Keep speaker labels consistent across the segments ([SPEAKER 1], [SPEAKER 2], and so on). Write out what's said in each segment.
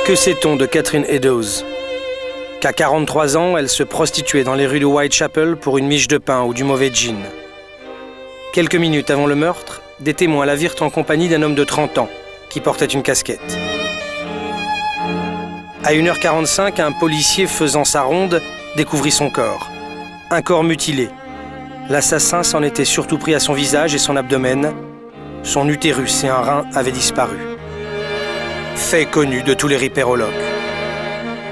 [SPEAKER 1] Que sait-on de Catherine Eddowes? Qu'à 43 ans, elle se prostituait dans les rues de Whitechapel pour une miche de pain ou du mauvais gin. Quelques minutes avant le meurtre, des témoins la virent en compagnie d'un homme de 30 ans qui portait une casquette. À 1h45, un policier faisant sa ronde découvrit son corps. Un corps mutilé. L'assassin s'en était surtout pris à son visage et son abdomen. Son utérus et un rein avaient disparu. Fait connu de tous les ripérologues.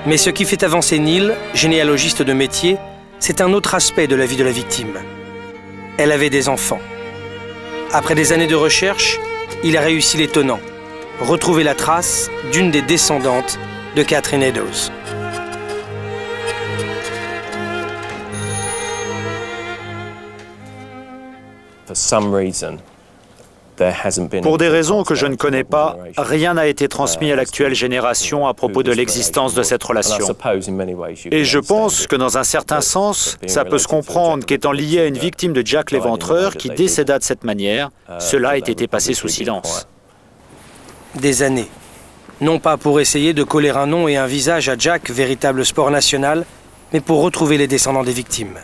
[SPEAKER 1] Mais ce qui fait avancer Neil, généalogiste de métier, c'est un autre aspect de la vie de la victime. Elle avait des enfants. Après des années de recherche, il a réussi l'étonnant. Retrouver la trace d'une des descendantes de Catherine Eddowes.
[SPEAKER 2] Pour des raisons que je ne connais pas, rien n'a été transmis à l'actuelle génération à propos de l'existence de cette relation. Et je pense que dans un certain sens, ça peut se comprendre qu'étant lié à une victime de Jack l'Éventreur qui décéda de cette manière, cela ait été passé sous silence.
[SPEAKER 1] Des années. Non pas pour essayer de coller un nom et un visage à Jack, véritable sport national, mais pour retrouver les descendants des victimes.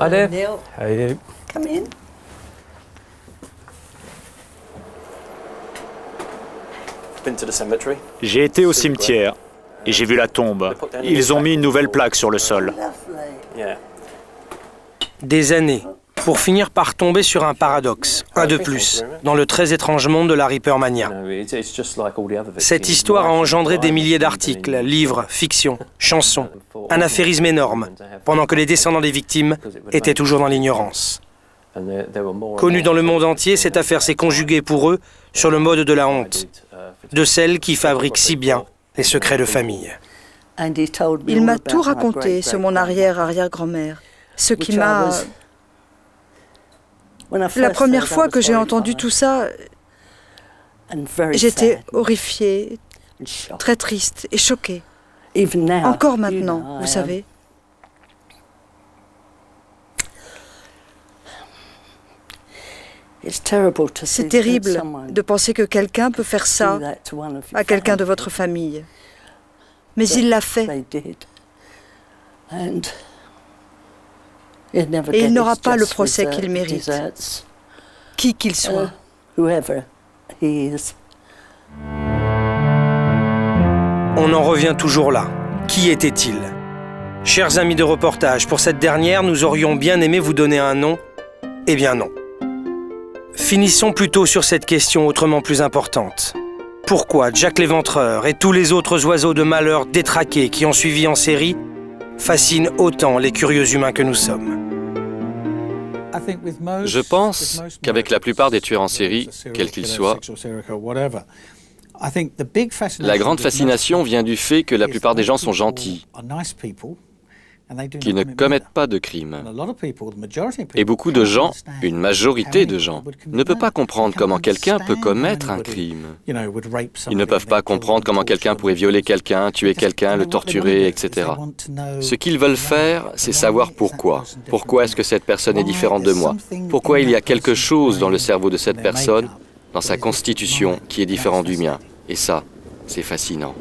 [SPEAKER 3] Hi there.
[SPEAKER 4] Neil.
[SPEAKER 3] How are you?
[SPEAKER 4] Come in.
[SPEAKER 2] J'ai été au cimetière et j'ai vu la tombe. Ils ont mis une nouvelle plaque sur le sol.
[SPEAKER 4] Lovely.
[SPEAKER 1] Des années, pour finir par tomber sur un paradoxe, un de plus, dans le très étrange monde de la Reapermania. Cette histoire a engendré des milliers d'articles, livres, fictions, chansons, un affairisme énorme, pendant que les descendants des victimes étaient toujours dans l'ignorance. Connue dans le monde entier, cette affaire s'est conjuguée pour eux sur le mode de la honte, de celle qui fabrique si bien les secrets de famille.
[SPEAKER 5] Il m'a tout raconté sur mon arrière-arrière-grand-mère. Ce qui m'a... La première fois que j'ai entendu tout ça, j'étais horrifiée, très triste et choquée. Encore maintenant, vous savez. C'est terrible de penser que quelqu'un peut faire ça à quelqu'un de votre famille. Mais il l'a fait. Et il n'aura pas le procès qu'il mérite, qui qu'il soit.
[SPEAKER 1] On en revient toujours là. Qui était-il? Chers amis de reportage, pour cette dernière, nous aurions bien aimé vous donner un nom. Eh bien non. Finissons plutôt sur cette question autrement plus importante. Pourquoi Jack l'Éventreur et tous les autres oiseaux de malheur détraqués qui ont suivi en série fascinent autant les curieux humains que nous sommes?
[SPEAKER 6] Je pense qu'avec la plupart des tueurs en série, quels qu'ils soient, la grande fascination vient du fait que la plupart des gens sont gentils, qui ne commettent pas de crimes. Et beaucoup de gens, une majorité de gens, ne peuvent pas comprendre comment quelqu'un peut commettre un crime. Ils ne peuvent pas comprendre comment quelqu'un pourrait violer quelqu'un, tuer quelqu'un, le torturer, etc. Ce qu'ils veulent faire, c'est savoir pourquoi. Pourquoi est-ce que cette personne est différente de moi? Pourquoi il y a quelque chose dans le cerveau de cette personne, dans sa constitution, qui est différent du mien? Et ça, c'est fascinant.